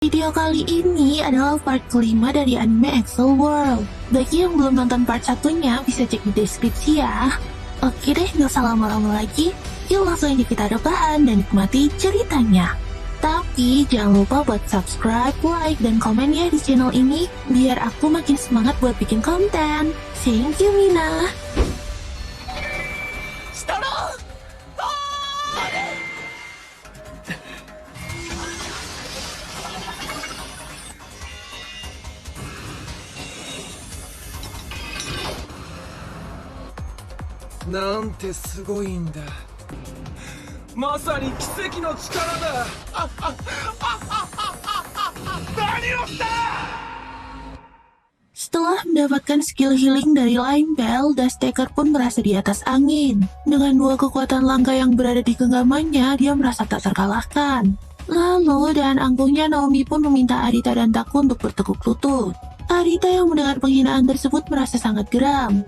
Video kali ini adalah part kelima dari anime Excel World. Bagi yang belum nonton part satunya, bisa cek di deskripsi ya. Oke deh, gak usah lama-lama lagi. Yuk langsung aja kita rebahan dan nikmati ceritanya. Tapi jangan lupa buat subscribe, like, dan komen ya di channel ini, biar aku makin semangat buat bikin konten. Thank you, Mina.なんてすごいんだ。まさに奇跡の力だ。何をした！ Setelah mendapatkan skill healing dari Line Bell, Dusttaker pun merasa di atas angin. Dengan dua kekuatan langka yang berada di genggamannya, dia merasa tak terkalahkan. Lalu, dan angkuhnya Naomi pun meminta Arita dan Taku untuk bertekuk lutut. Arita yang mendengar penghinaan tersebut merasa sangat geram.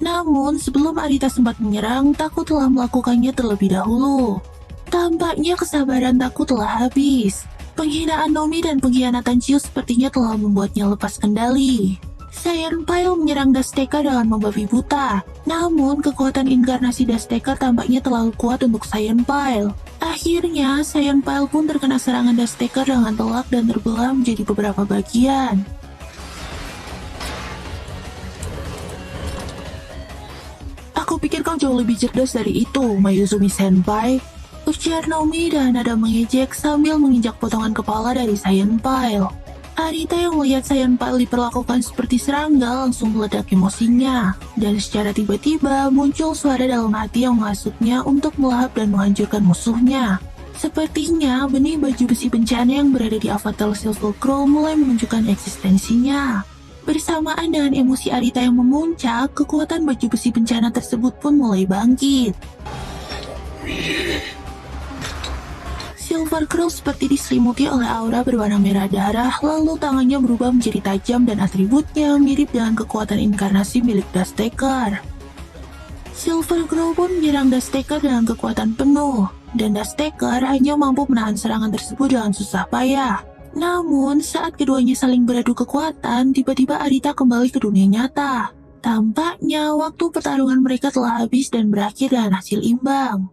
Namun, sebelum Arita sempat menyerang, Taku telah melakukannya terlebih dahulu. Tampaknya kesabaran Taku telah habis. Penghinaan Nomi dan pengkhianatan Chiyo sepertinya telah membuatnya lepas kendali. Saiyan Pile menyerang Dusttaker dengan membabi buta. Namun, kekuatan inkarnasi Dusttaker tampaknya terlalu kuat untuk Saiyan Pile. Akhirnya, Saiyan Pile pun terkena serangan Dusttaker dengan telak dan terbelah menjadi beberapa bagian. Aku pikir kau jauh lebih cerdas dari itu, Mayuzumi Senpai. Ujar Naomi dan nada mengejek sambil menginjak potongan kepala dari Saiyan Pile. Arita yang melihat Saiyan Pile diperlakukan seperti serangga langsung meledak emosinya. Dan secara tiba-tiba muncul suara dalam hati yang menghasutnya untuk melahap dan menghancurkan musuhnya. Sepertinya benih baju besi bencana yang berada di avatar Silver Crow mulai menunjukkan eksistensinya. Bersamaan dengan emosi Arita yang memuncak, kekuatan baju besi bencana tersebut pun mulai bangkit. Silver Crow seperti diselimuti oleh aura berwarna merah darah, lalu tangannya berubah menjadi tajam dan atributnya mirip dengan kekuatan inkarnasi milik Dusttaker. Silver Crow pun menyerang Dusttaker dengan kekuatan penuh, dan Dusttaker hanya mampu menahan serangan tersebut dengan susah payah. Namun, saat keduanya saling beradu kekuatan, tiba-tiba Arita kembali ke dunia nyata. Tampaknya waktu pertarungan mereka telah habis dan berakhir dengan hasil imbang.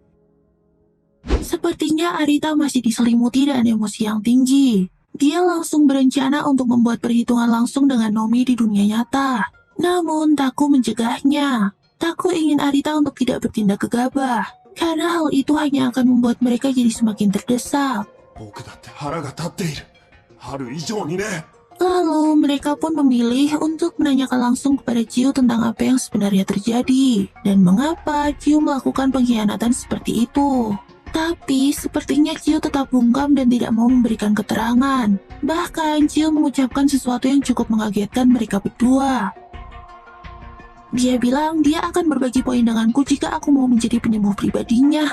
Sepertinya Arita masih diselimuti dengan emosi yang tinggi. Dia langsung berencana untuk membuat perhitungan langsung dengan Nomi di dunia nyata. Namun, Taku mencegahnya. Taku ingin Arita untuk tidak bertindak gegabah, karena hal itu hanya akan membuat mereka jadi semakin terdesak. Lalu mereka pun memilih untuk menanyakan langsung kepada Chiyo tentang apa yang sebenarnya terjadi dan mengapa Chiyo melakukan pengkhianatan seperti itu. Tapi sepertinya Chiyo tetap bungkam dan tidak mau memberikan keterangan. Bahkan Chiyo mengucapkan sesuatu yang cukup mengagetkan mereka berdua. Dia bilang dia akan berbagi poin denganku jika aku mau menjadi penyembuh pribadinya,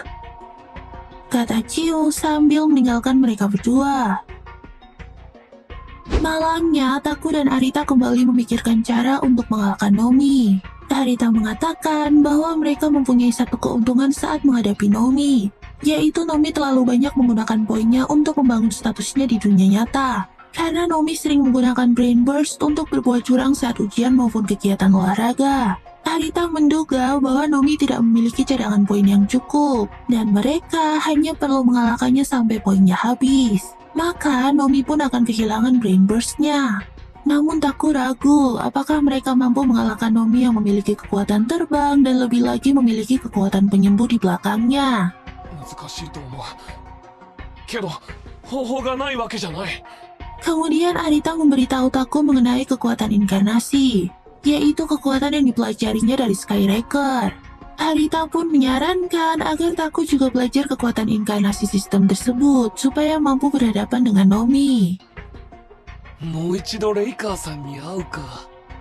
kata Chiyo sambil meninggalkan mereka berdua. Malamnya, Taku dan Arita kembali memikirkan cara untuk mengalahkan Nomi. Arita mengatakan bahwa mereka mempunyai satu keuntungan saat menghadapi Nomi, yaitu Nomi terlalu banyak menggunakan poinnya untuk membangun statusnya di dunia nyata. Karena Nomi sering menggunakan Brain Burst untuk berbuat curang saat ujian maupun kegiatan olahraga. Arita menduga bahwa Nomi tidak memiliki cadangan poin yang cukup, dan mereka hanya perlu mengalahkannya sampai poinnya habis. Maka Nomi pun akan kehilangan Brain Burst-nya. Namun Taku ragu apakah mereka mampu mengalahkan Nomi yang memiliki kekuatan terbang dan lebih lagi memiliki kekuatan penyembuh di belakangnya. Kemudian Arita memberitahu Taku mengenai kekuatan inkarnasi, yaitu kekuatan yang dipelajarinya dari Skyraker. Arita pun menyarankan agar Taku juga belajar kekuatan inkarnasi sistem tersebut supaya mampu berhadapan dengan Nomi.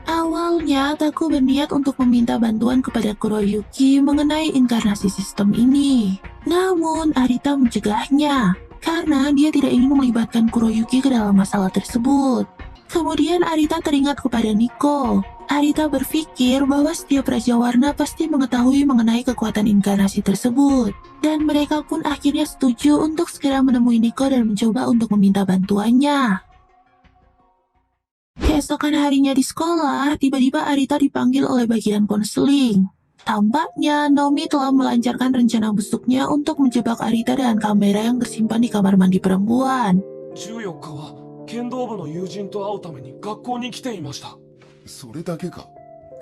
Awalnya, Taku berniat untuk meminta bantuan kepada Kuroyuki mengenai inkarnasi sistem ini. Namun, Arita mencegahnya karena dia tidak ingin melibatkan Kuroyuki ke dalam masalah tersebut. Kemudian Arita teringat kepada Nico. Arita berpikir bahwa setiap Raja Warna pasti mengetahui mengenai kekuatan inkarnasi tersebut. Dan mereka pun akhirnya setuju untuk segera menemui Nico dan mencoba untuk meminta bantuannya. Keesokan harinya di sekolah, tiba-tiba Arita dipanggil oleh bagian konseling. Tampaknya Nomi telah melancarkan rencana busuknya untuk menjebak Arita dengan kamera yang tersimpan di kamar mandi perempuan. 14日は剣道部の友人と会うために学校に来ていました。それだけか。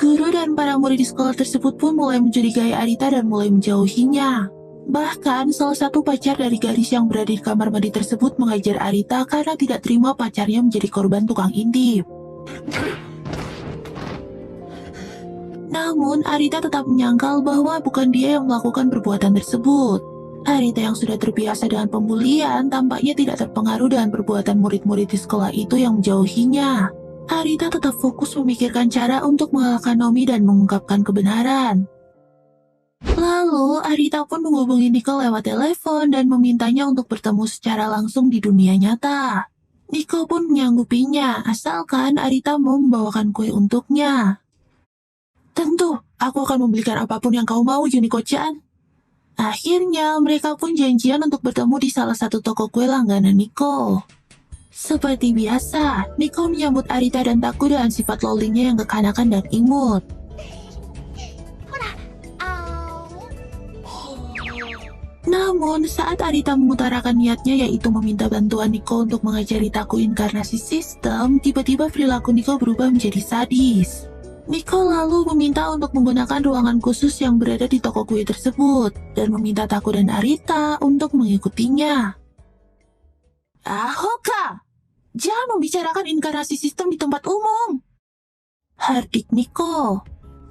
Guru dan para murid di sekolah tersebut pun mulai mencurigai Arita dan mulai menjauhinya. Bahkan salah satu pacar dari gadis yang berada di kamar mandi tersebut mengajar Arita karena tidak terima pacarnya menjadi korban tukang intip. Namun Arita tetap menyangkal bahwa bukan dia yang melakukan perbuatan tersebut. Arita yang sudah terbiasa dengan pembulian tampaknya tidak terpengaruh dengan perbuatan murid-murid di sekolah itu yang menjauhinya. Arita tetap fokus memikirkan cara untuk mengalahkan Nomi dan mengungkapkan kebenaran. Lalu, Arita pun menghubungi Nico lewat telepon dan memintanya untuk bertemu secara langsung di dunia nyata. Nico pun menyanggupinya, asalkan Arita mau membawakan kue untuknya. Tentu, aku akan membelikan apapun yang kau mau, Juniko-chan. Akhirnya, mereka pun janjian untuk bertemu di salah satu toko kue langganan Nico. Seperti biasa, Nico menyambut Arita dan Taku dengan sifat lolingnya yang kekanakan dan imut. Namun, saat Arita mengutarakan niatnya yaitu meminta bantuan Nico untuk mengajari Taku inkarnasi sistem, tiba-tiba perilaku Nico berubah menjadi sadis. Nico lalu meminta untuk menggunakan ruangan khusus yang berada di toko kue tersebut, dan meminta Taku dan Arita untuk mengikutinya. Ahoka! Jangan membicarakan inkarnasi sistem di tempat umum. Hardik Nico.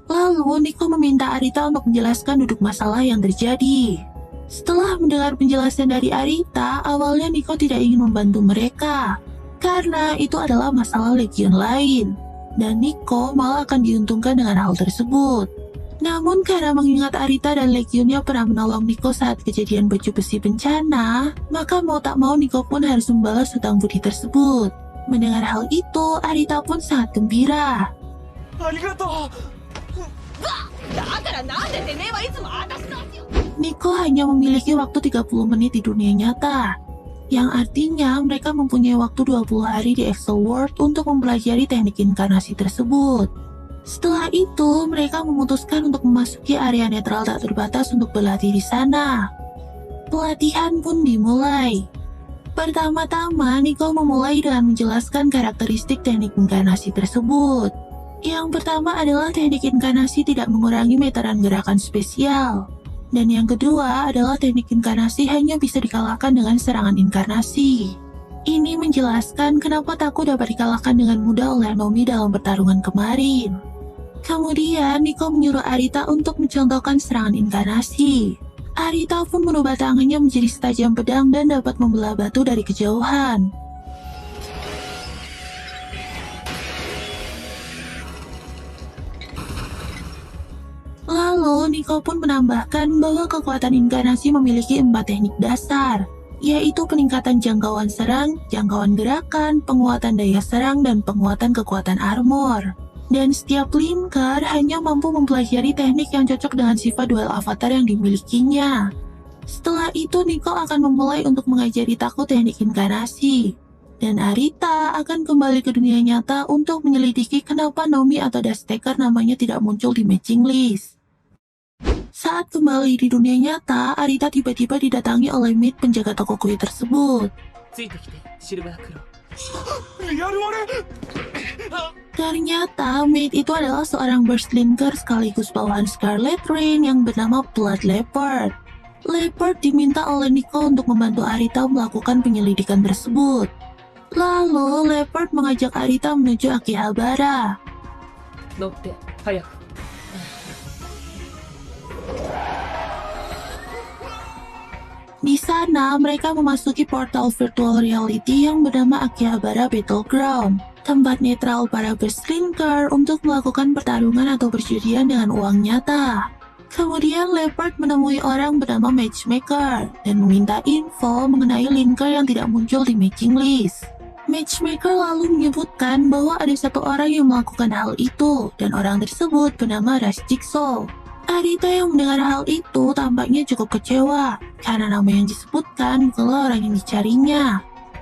Lalu Nico meminta Arita untuk menjelaskan duduk masalah yang terjadi. Setelah mendengar penjelasan dari Arita, awalnya Nico tidak ingin membantu mereka. Karena itu adalah masalah legion lain. Dan Nico malah akan diuntungkan dengan hal tersebut. Namun karena mengingat Arita dan legionnya pernah menolong Nico saat kejadian baju besi bencana, maka mau tak mau Nico pun harus membalas hutang budi tersebut. Mendengar hal itu, Arita pun sangat gembira. Arigatou! Nico hanya memiliki waktu 30 menit di dunia nyata, yang artinya mereka mempunyai waktu 20 hari di Excel World untuk mempelajari teknik inkarnasi tersebut. Setelah itu, mereka memutuskan untuk memasuki area netral tak terbatas untuk berlatih di sana. Pelatihan pun dimulai. Pertama-tama, Nico memulai dengan menjelaskan karakteristik teknik inkarnasi tersebut. Yang pertama adalah teknik inkarnasi tidak mengurangi meteran gerakan spesial. Dan yang kedua adalah teknik inkarnasi hanya bisa dikalahkan dengan serangan inkarnasi. Ini menjelaskan kenapa Taku dapat dikalahkan dengan mudah oleh Nomi dalam pertarungan kemarin. Kemudian, Nico menyuruh Arita untuk mencontohkan serangan inkarnasi. Arita pun merubah tangannya menjadi setajam pedang dan dapat membelah batu dari kejauhan. Lalu, Nico pun menambahkan bahwa kekuatan inkarnasi memiliki 4 teknik dasar, yaitu peningkatan jangkauan serang, jangkauan gerakan, penguatan daya serang, dan penguatan kekuatan armor. Dan setiap linker hanya mampu mempelajari teknik yang cocok dengan sifat duel avatar yang dimilikinya. Setelah itu, Nico akan memulai untuk mengajari Taku teknik inkarnasi. Dan Arita akan kembali ke dunia nyata untuk menyelidiki kenapa Nomi atau Dusttaker namanya tidak muncul di matching list. Saat kembali di dunia nyata, Arita tiba-tiba didatangi oleh Mid penjaga toko kue tersebut. Ternyata Mid itu adalah seorang burst linker sekaligus bawahan Scarlet Rain yang bernama Blood Leopard. Leopard diminta oleh Nico untuk membantu Arita melakukan penyelidikan tersebut. Lalu Leopard mengajak Arita menuju Akihabara. Di sana, mereka memasuki portal virtual reality yang bernama Akihabara Battleground, tempat netral para berstlinker untuk melakukan pertarungan atau perjudian dengan uang nyata. Kemudian Leopard menemui orang bernama Matchmaker dan meminta info mengenai linker yang tidak muncul di matching list. Matchmaker lalu menyebutkan bahwa ada satu orang yang melakukan hal itu, dan orang tersebut bernama Rush Jigsaw. Arita yang mendengar hal itu tampaknya cukup kecewa, karena nama yang disebutkan bukanlah orang yang dicarinya.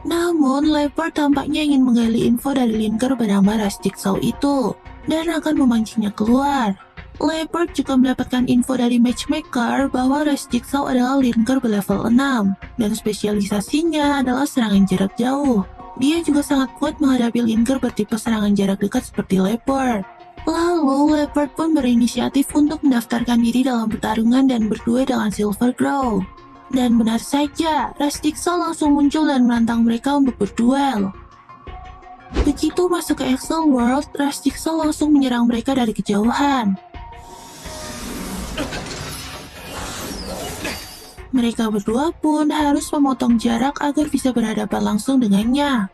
Namun, Leopard tampaknya ingin menggali info dari linker bernama Rush Jigsaw itu, dan akan memancingnya keluar. Leopard juga mendapatkan info dari Matchmaker bahwa Rush Jigsaw adalah linker berlevel 6, dan spesialisasinya adalah serangan jarak jauh. Dia juga sangat kuat menghadapi linker bertipe serangan jarak dekat seperti Leopard. Lalu, Leopard pun berinisiatif untuk mendaftarkan diri dalam pertarungan dan berduel dengan Silvercrow. Dan benar saja, Rush Jigsaw langsung muncul dan menantang mereka untuk berduel. Begitu masuk ke Excel World, Rush Jigsaw langsung menyerang mereka dari kejauhan. Mereka berdua pun harus memotong jarak agar bisa berhadapan langsung dengannya.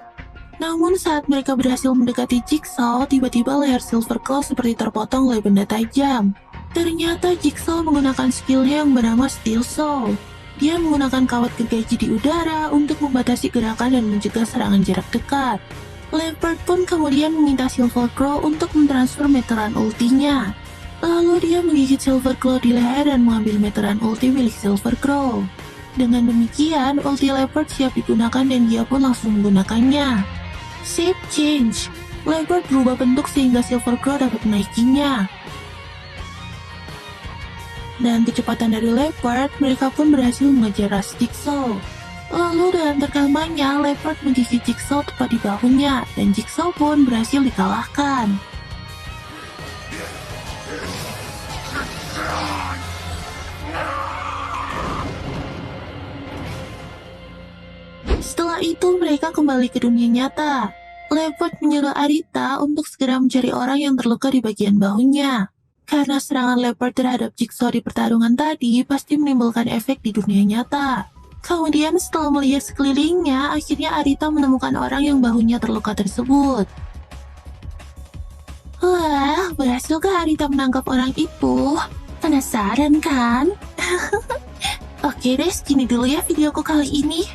Namun saat mereka berhasil mendekati Jigsaw, tiba-tiba leher Silverclaw seperti terpotong oleh benda tajam. Ternyata Jigsaw menggunakan skillnya yang bernama Steel Soul. Dia menggunakan kawat gergaji di udara untuk membatasi gerakan dan mencegah serangan jarak dekat. Leopard pun kemudian meminta Silverclaw untuk mentransfer meteran ultinya. Lalu dia menggigit Silverclaw di leher dan mengambil meteran ulti milik Silverclaw. Dengan demikian, ulti Leopard siap digunakan dan dia pun langsung menggunakannya. Shape Change. Leopard berubah bentuk sehingga Silverclaw dapat menaikinya. Dan kecepatan dari Leopard, mereka pun berhasil mengejar Rush Jigsaw. Lalu dengan terkamanya, Leopard menggigit Jigsaw tepat di bahunya, dan Jigsaw pun berhasil dikalahkan. Setelah itu mereka kembali ke dunia nyata. Leopard menyuruh Arita untuk segera mencari orang yang terluka di bagian bahunya. Karena serangan Leopard terhadap Jigsaw di pertarungan tadi pasti menimbulkan efek di dunia nyata. Kemudian setelah melihat sekelilingnya, akhirnya Arita menemukan orang yang bahunya terluka tersebut. Wah, berhasilkah Arita menangkap orang itu? Penasaran kan? Oke deh, segini dulu ya videoku kali ini.